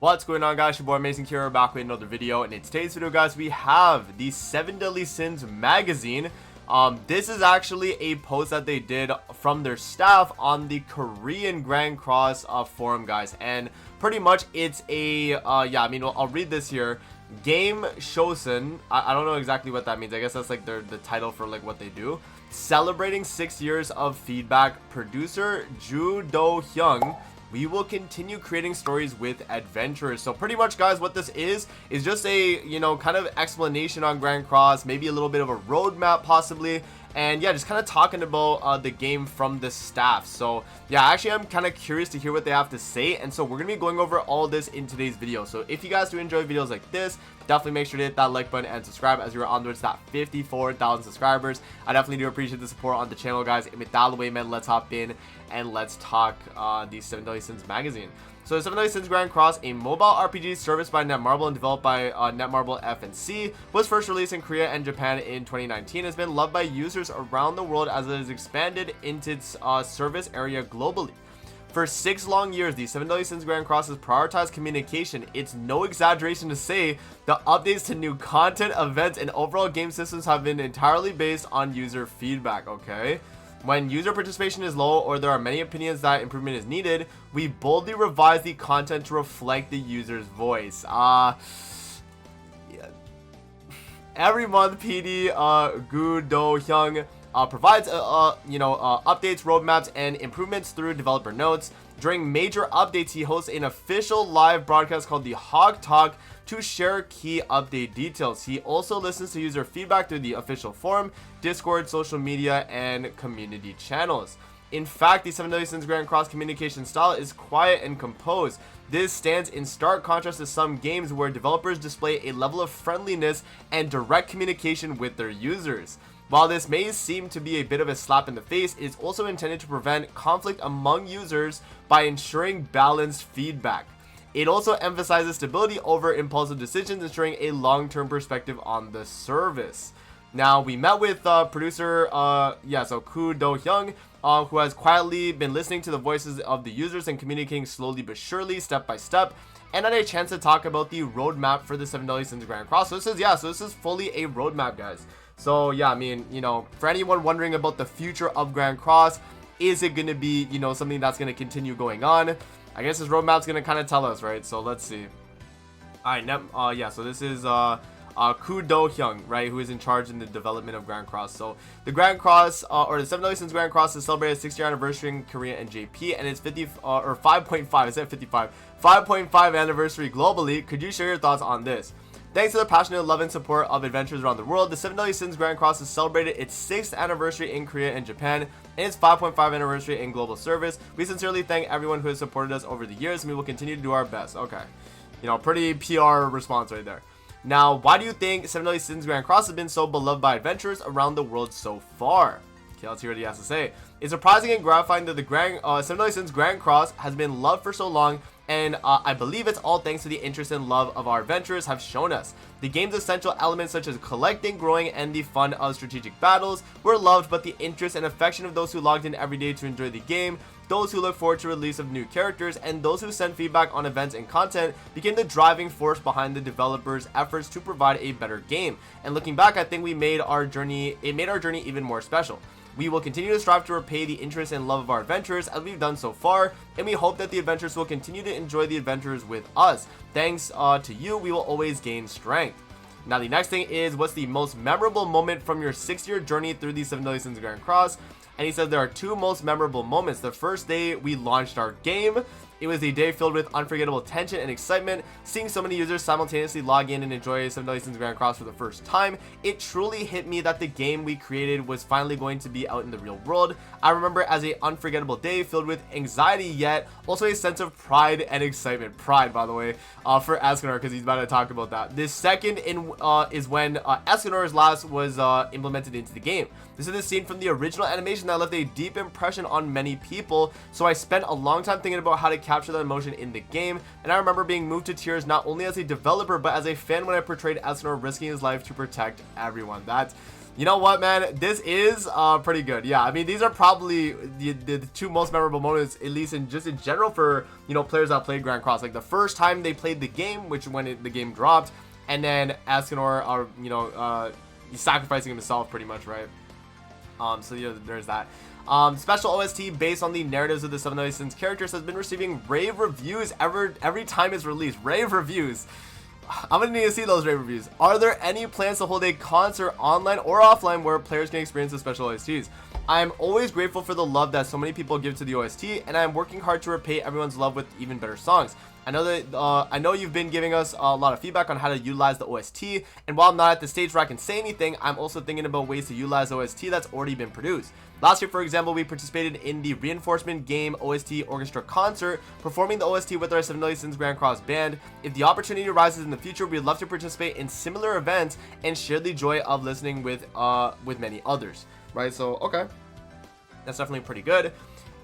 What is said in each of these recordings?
What's going on, guys? Your boy Amazing here, back with another video, and in today's video, guys, we have the 7 Deadly Sins magazine. This is actually a post that they did from their staff on the Korean Grand Cross forum, guys, and pretty much it's a I'll read this here. Game Shosen, I don't know exactly what that means. I guess that's like the title for like what they do. Celebrating 6 years of feedback, producer Ju Do Hyung. We will continue creating stories with adventurers. So pretty much, guys, what this is just a, kind of explanation on Grand Cross, maybe a little bit of a roadmap possibly, and yeah, just kind of talking about the game from the staff. So yeah, actually I'm kind of curious to hear what they have to say, and so we're gonna be going over all this in today's video. So if you guys do enjoy videos like this, definitely make sure to hit that like button and subscribe as you're on towards that 54,000 subscribers. I definitely do appreciate the support on the channel, guys. And with that out of the way, man, let's hop in and let's talk the 7 Deadly Sins magazine. So the 7 Deadly Sins Grand Cross, a mobile RPG serviced by Netmarble and developed by Netmarble F&C, was first released in Korea and Japan in 2019. Has been loved by users around the world as it has expanded into its service area globally. For 6 long years, the 7 Deadly Sins Grand Cross has prioritized communication. It's no exaggeration to say the updates to new content, events, and overall game systems have been entirely based on user feedback, okay? When user participation is low or there are many opinions that improvement is needed, we boldly revise the content to reflect the user's voice. Yeah. Every month, PD Gu Do Hyung provides updates, roadmaps, and improvements through developer notes. During major updates, he hosts an official live broadcast called the Hog Talk to share key update details. He also listens to user feedback through the official forum, Discord, social media, and community channels. In fact, the 7 Deadly Sins Grand Cross communication style is quiet and composed. This stands in stark contrast to some games where developers display a level of friendliness and direct communication with their users. While this may seem to be a bit of a slap in the face, it is also intended to prevent conflict among users by ensuring balanced feedback. It also emphasizes stability over impulsive decisions, ensuring a long-term perspective on the service. Now, we met with producer, Ku Do Hyung, who has quietly been listening to the voices of the users and communicating slowly but surely, step by step, and had a chance to talk about the roadmap for the 7 Deadly Sins Grand Cross. So this is fully a roadmap, guys. So yeah, I mean, for anyone wondering about the future of Grand Cross, is it going to be, something that's going to continue going on? I guess this roadmap's going to kind of tell us, right? So let's see. Alright, so this is Ku Do Hyung, right, who is in charge in the development of Grand Cross. So the Grand Cross, or the 7 Deadly Sins Grand Cross, is celebrated 6th-year anniversary in Korea and JP, and its 5.5, I said 55, 5.5 anniversary globally. Could you share your thoughts on this? Thanks to the passionate love and support of adventurers around the world, the 7 Deadly Sins Grand Cross has celebrated its 6th anniversary in Korea and Japan and its 5.5 anniversary in global service. We sincerely thank everyone who has supported us over the years, and we will continue to do our best. Okay, pretty PR response right there. Now, why do you think 7 Deadly Sins Grand Cross has been so beloved by adventurers around the world so far? Okay, let's hear what he has to say. It's surprising and gratifying that the 7 Deadly Sins Grand Cross has been loved for so long, and I believe it's all thanks to the interest and love of our adventurers have shown us. The game's essential elements such as collecting, growing, and the fun of strategic battles were loved, but the interest and affection of those who logged in every day to enjoy the game, those who look forward to release of new characters, and those who send feedback on events and content became the driving force behind the developers' efforts to provide a better game. And looking back, I think it made our journey even more special. We will continue to strive to repay the interest and love of our adventurers as we've done so far, and we hope that the adventurers will continue to enjoy the adventures with us. Thanks to you, we will always gain strength. Now, the next thing is, what's the most memorable moment from your 6-year journey through the 7 Deadly Sins Grand Cross? And he said there are 2 most memorable moments. The first day we launched our game, it was a day filled with unforgettable tension and excitement. Seeing so many users simultaneously log in and enjoy 7 Deadly Sins Grand Cross for the first time, it truly hit me that the game we created was finally going to be out in the real world. I remember as an unforgettable day filled with anxiety, yet also a sense of pride and excitement. Pride, by the way, for Escanor, because he's about to talk about that. This second is when Escanor's last was implemented into the game. This is the scene from the original animation that left a deep impression on many people, so I spent a long time thinking about how to capture that emotion in the game, and I remember being moved to tears not only as a developer but as a fan when I portrayed Escanor risking his life to protect everyone. You know what, man? This is pretty good. Yeah, I mean, these are probably the two most memorable moments, at least in general, for, you know, players that played Grand Cross. Like the first time they played the game, which when the game dropped, and then Escanor are, you know, sacrificing himself pretty much, right? So you know, there's that. Special OST based on the narratives of the Seven Deadly Sins characters has been receiving rave reviews every time it's released. Rave reviews. I'm gonna need to see those rave reviews. Are there any plans to hold a concert online or offline where players can experience the special OSTs? I am always grateful for the love that so many people give to the OST, and I am working hard to repay everyone's love with even better songs. I know you've been giving us a lot of feedback on how to utilize the OST, and while I'm not at the stage where I can say anything, I'm also thinking about ways to utilize the OST that's already been produced. Last year, for example, we participated in the Reinforcement Game OST Orchestra Concert, performing the OST with our Seven Deadly Sins Grand Cross band. If the opportunity arises in the future, we'd love to participate in similar events and share the joy of listening with many others. Right, so, okay. That's definitely pretty good.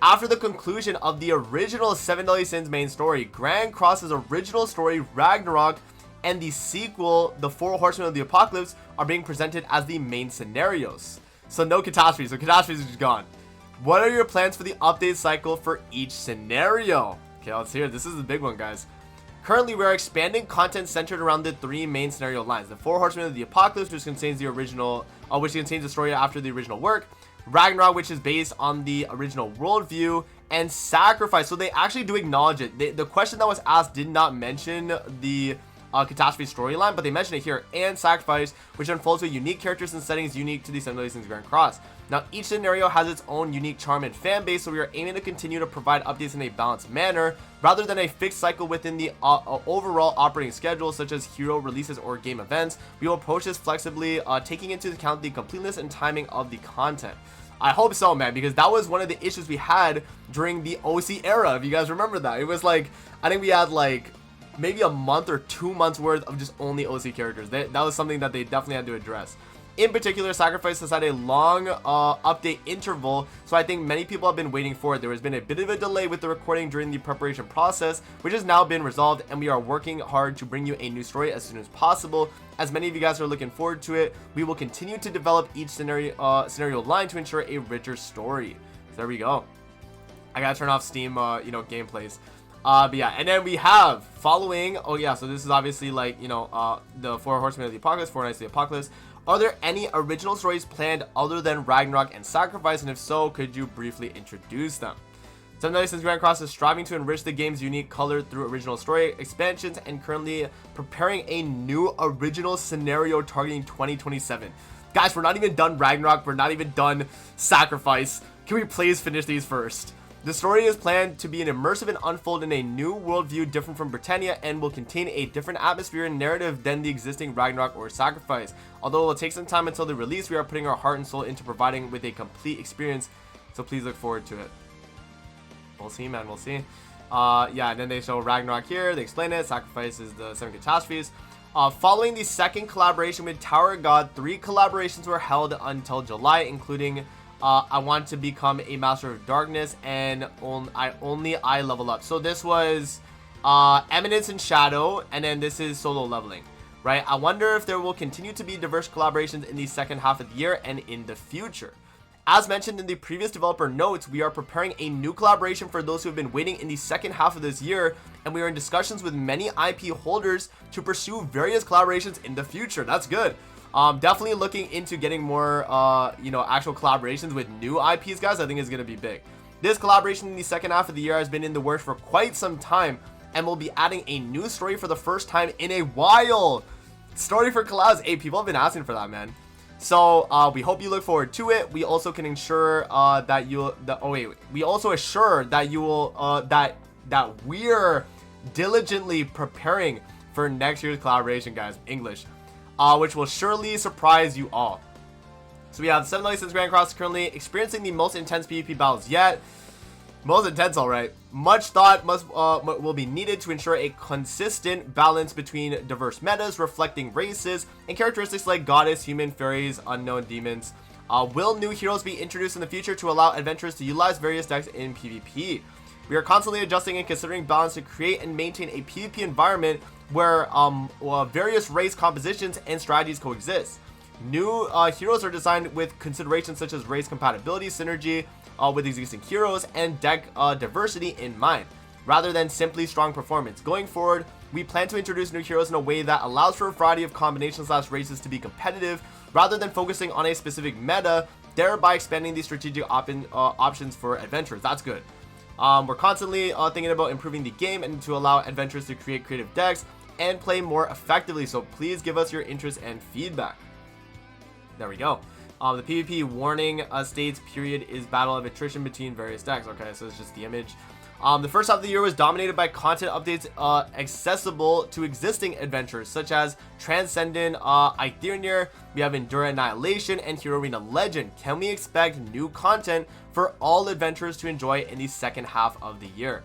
After the conclusion of the original Seven Deadly Sins main story, Grand Cross's original story, Ragnarok, and the sequel, The Four Horsemen of the Apocalypse, are being presented as the main scenarios. So no catastrophes. So catastrophes is gone. What are your plans for the update cycle for each scenario? Okay, let's hear it. This is the big one, guys. Currently, we are expanding content centered around the three main scenario lines: The Four Horsemen of the Apocalypse, which contains the story after the original work; Ragnarok, which is based on the original worldview; and Sacrifice. So they actually do acknowledge it. The question that was asked did not mention the catastrophe storyline, but they mention it here, and Sacrifice, which unfolds with unique characters and settings unique to the Seven Deadly Sins Grand Cross. Now, each scenario has its own unique charm and fan base, so we are aiming to continue to provide updates in a balanced manner, rather than a fixed cycle within the overall operating schedule, such as hero releases or game events. We will approach this flexibly, taking into account the completeness and timing of the content. I hope so, man, because that was one of the issues we had during the OC era, if you guys remember that. It was like, I think we had like maybe a month or 2 months worth of just only OC characters. That was something that they definitely had to address. In particular, Sacrifice has had a long update interval, so I think many people have been waiting for it. There has been a bit of a delay with the recording during the preparation process, which has now been resolved, and we are working hard to bring you a new story as soon as possible. As many of you guys are looking forward to it, we will continue to develop each scenario line to ensure a richer story. So there we go. I gotta turn off Steam, gameplays. But yeah, and then we have following. Oh yeah, so this is obviously like, the Four Horsemen of the Apocalypse, Four Knights of the Apocalypse. Are there any original stories planned other than Ragnarok and Sacrifice, and if so, could you briefly introduce them? Seven Deadly Sins Grand Cross is striving to enrich the game's unique color through original story expansions and currently preparing a new original scenario targeting 2027. Guys, we're not even done Ragnarok, we're not even done Sacrifice. Can we please finish these first? The story is planned to be an immersive and unfold in a new worldview different from Britannia, and will contain a different atmosphere and narrative than the existing Ragnarok or Sacrifice. Although it will take some time until the release, we are putting our heart and soul into providing with a complete experience, so please look forward to it. We'll see, man, we'll see. Yeah, and then they show Ragnarok here, they explain it. Sacrifice is the 7 catastrophes. Following the second collaboration with Tower of God, 3 collaborations were held until July, including I Want to Become a Master of Darkness and I Level Up. So this was Eminence and Shadow, and then this is solo leveling, right? I wonder if there will continue to be diverse collaborations in the second half of the year and in the future. As mentioned in the previous developer notes, we are preparing a new collaboration for those who have been waiting in the second half of this year, and we are in discussions with many IP holders to pursue various collaborations in the future. That's good. Definitely looking into getting more, actual collaborations with new IPs, guys. I think is going to be big. This collaboration in the second half of the year has been in the works for quite some time, and we'll be adding a new story for the first time in a while. Story for collabs. Hey, people have been asking for that, man. So we hope you look forward to it. We also can ensure we also assure that you will that we're diligently preparing for next year's collaboration, guys. English, which will surely surprise you all. So we have 7 Deadly Sins Grand Cross currently experiencing the most intense PvP battles yet. Most intense, all right. Much thought will be needed to ensure a consistent balance between diverse metas, reflecting races and characteristics like goddess, human, fairies, unknown demons. Will new heroes be introduced in the future to allow adventurers to utilize various decks in PvP? We are constantly adjusting and considering balance to create and maintain a PvP environment where various race compositions and strategies coexist. New heroes are designed with considerations such as race compatibility, synergy with existing heroes, and deck diversity in mind, rather than simply strong performance. Going forward, we plan to introduce new heroes in a way that allows for a variety of combinations races to be competitive, rather than focusing on a specific meta, thereby expanding the strategic options for adventurers. That's good. We're constantly thinking about improving the game and to allow adventurers to create creative decks and play more effectively, so please give us your interest and feedback. There we go. The PvP warning states period is battle of attrition between various decks. Okay, so it's just the image. The first half of the year was dominated by content updates accessible to existing adventures such as Transcendent, Aiki. We have Endura Annihilation and Hero Arena Legend. Can we expect new content for all adventurers to enjoy in the second half of the year?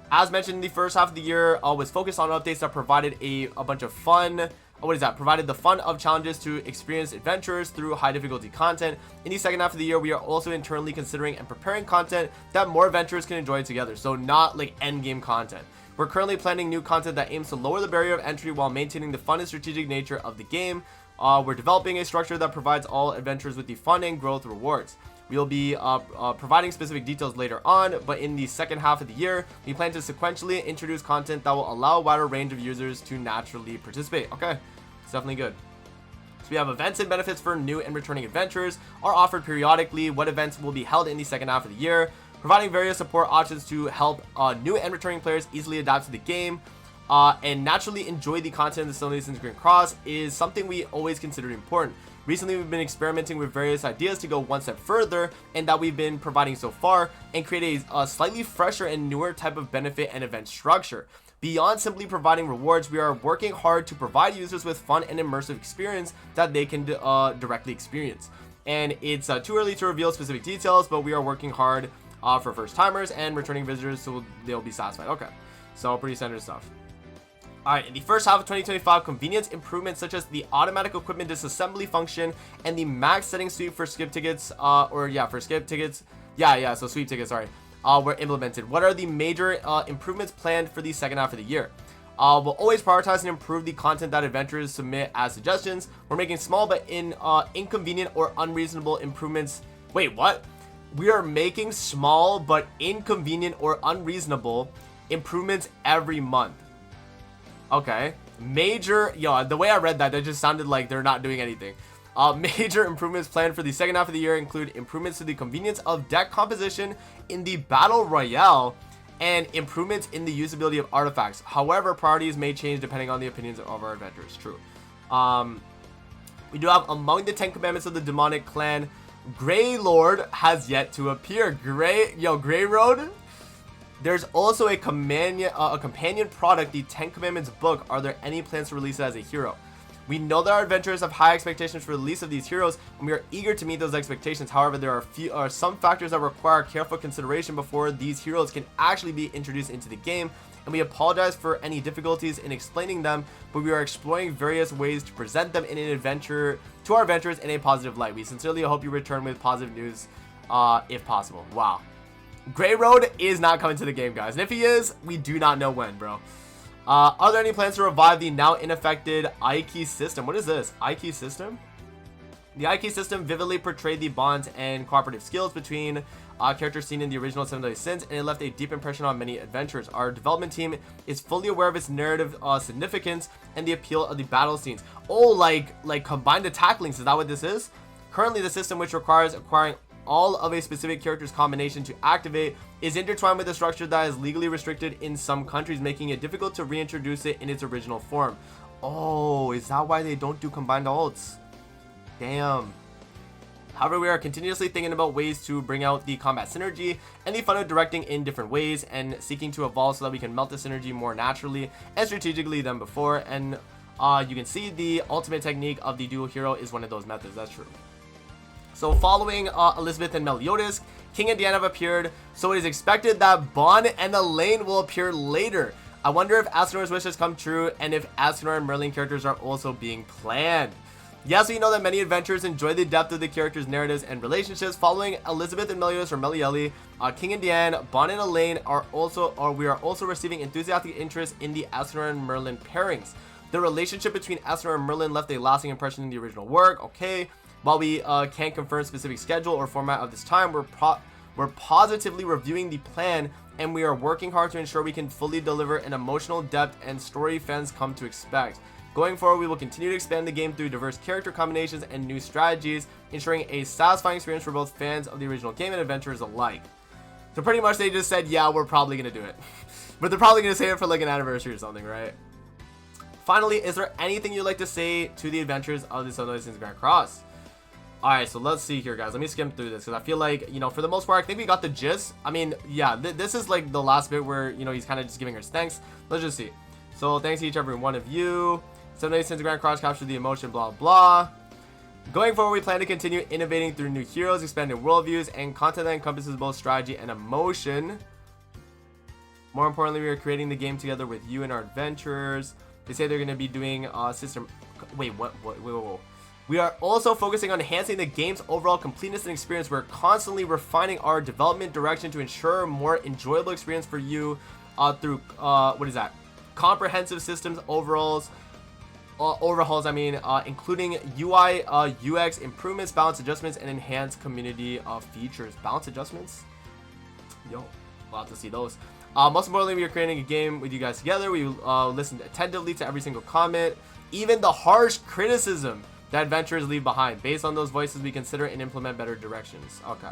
As mentioned, the first half of the year was focused on updates that provided a bunch of fun. Provided the fun of challenges to experienced adventurers through high difficulty content. In the second half of the year, we are also internally considering and preparing content that more adventurers can enjoy together. So not like end game content. We're currently planning new content that aims to lower the barrier of entry while maintaining the fun and strategic nature of the game. We're developing a structure that provides all adventurers with the fun and growth rewards. We'll be providing specific details later on, but in the second half of the year, we plan to sequentially introduce content that will allow a wider range of users to naturally participate. Okay, it's definitely good. So we have events and benefits for new and returning adventurers are offered periodically. What events will be held in the second half of the year? Providing various support options to help new and returning players easily adapt to the game and naturally enjoy the content the Stone Citizen Green Cross is something we always considered important. Recently, we've been experimenting with various ideas to go one step further and that we've been providing so far and create a slightly fresher and newer type of benefit and event structure. Beyond simply providing rewards, we are working hard to provide users with fun and immersive experience that they can directly experience. And it's too early to reveal specific details, but we are working hard for first timers and returning visitors so they'll be satisfied. Okay, so pretty standard stuff. Alright, in the first half of 2025, convenience improvements such as the automatic equipment disassembly function and the max setting sweep for skip tickets, so sweep tickets, sorry, were implemented. What are the major improvements planned for the second half of the year? We'll always prioritize and improve the content that adventurers submit as suggestions. We're making small but inconvenient or unreasonable improvements. Wait, what? We are making small but inconvenient or unreasonable improvements every month. Okay, the way I read that just sounded like they're not doing anything. Major improvements planned for the second half of the year include improvements to the convenience of deck composition in the Battle Royale and improvements in the usability of artifacts. However, priorities may change depending on the opinions of our adventurers. True. We do have among the 10 commandments of the demonic clan, Grey Lord has yet to appear. Grey Road? There's also a companion product, the 10 Commandments book. Are there any plans to release it as a hero? We know that our adventurers have high expectations for the release of these heroes, and we are eager to meet those expectations. However, there are some factors that require careful consideration before these heroes can actually be introduced into the game, and we apologize for any difficulties in explaining them, but we are exploring various ways to present them in an adventure to our adventurers in a positive light. We sincerely hope you return with positive news if possible. Wow. Grey Road is not coming to the game, guys. And if he is, we do not know when, bro. Are there any plans to revive the now ineffective Aiki system? What is this? Aiki system? The Aiki system vividly portrayed the bonds and cooperative skills between characters seen in the original Seven Deadly Sins, and it left a deep impression on many adventurers. Our development team is fully aware of its narrative significance and the appeal of the battle scenes. Oh, like combined attack links, is that what this is? Currently, the system, which requires acquiring all of a specific character's combination to activate, is intertwined with a structure that is legally restricted in some countries, making it difficult to reintroduce it in its original form. Oh, is that why they don't do combined ults? Damn. However, we are continuously thinking about ways to bring out the combat synergy and the fun of directing in different ways and seeking to evolve so that we can melt the synergy more naturally and strategically than before. And you can see the ultimate technique of the dual hero is one of those methods. That's true. So following Elizabeth and Meliodas, King and Diana have appeared, so it is expected that Bon and Elaine will appear later. I wonder if Askenor's wish has come true and if Askenor and Merlin characters are also being planned. Yes, we know that many adventurers enjoy the depth of the characters' narratives and relationships. Following Elizabeth and Meliodas or Melieli, King and Diane, Bon and Elaine we are also receiving enthusiastic interest in the Askenor and Merlin pairings. The relationship between Esther and Merlin left a lasting impression in the original work. Okay. While we can't confirm specific schedule or format of this time, we're positively reviewing the plan, and we are working hard to ensure we can fully deliver an emotional depth and story fans come to expect. Going forward, we will continue to expand the game through diverse character combinations and new strategies, ensuring a satisfying experience for both fans of the original game and adventurers alike. So pretty much they just said, yeah, we're probably going to do it. But they're probably going to say it for like an anniversary or something, right? Finally, is there anything you'd like to say to the adventures of the Seven Sins Grand Cross? Alright, so let's see here, guys. Let me skim through this, because I feel like, you know, for the most part, I think we got the gist. I mean, yeah, this is like the last bit where, you know, he's kind of just giving her thanks. Let's just see. So, thanks to each every one of you. 7 Days since Grand Cross captured the emotion, blah, blah. Going forward, we plan to continue innovating through new heroes, expanding worldviews, and content that encompasses both strategy and emotion. More importantly, we are creating the game together with you and our adventurers. They say they're going to be doing system... Wait, what? Wait. We are also focusing on enhancing the game's overall completeness and experience. We're constantly refining our development direction to ensure a more enjoyable experience for you through, comprehensive systems overhauls, including UI, UX improvements, balance adjustments, and enhanced community features. Balance adjustments? Yo, we'll have to see those. Most importantly, we are creating a game with you guys together. We listen attentively to every single comment, even the harsh criticism that adventurers leave behind. Based on those voices, we consider and implement better directions. Okay.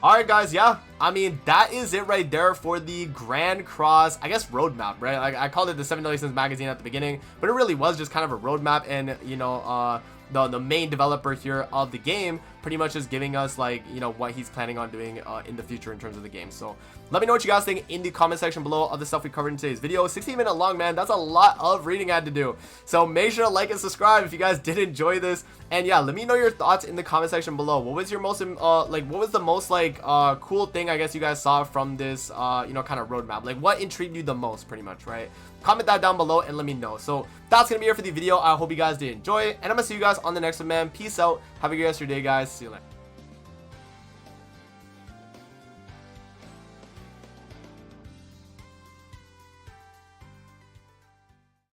Alright, guys, yeah. I mean, that is it right there for the Grand Cross, I guess, roadmap, right? Like, I called it the 7 Deadly Sins magazine at the beginning, but it really was just kind of a roadmap, and, you know, the main developer here of the game pretty much is giving us, like, you know, what he's planning on doing in the future in terms of the game. So let me know what you guys think in the comment section below of the stuff we covered in today's video. 16-minute long, man. That's a lot of reading I had to do. So make sure to like and subscribe if you guys did enjoy this. And yeah, let me know your thoughts in the comment section below. What was your most what was the most cool thing I guess you guys saw from this you know, kind of roadmap? Like, what intrigued you the most, pretty much, right? Comment that down below and let me know. So that's gonna be it for the video. I hope you guys did enjoy it, and I'm gonna see you guys on the next one, man. Peace out. Have a good rest of your day, guys. See you later.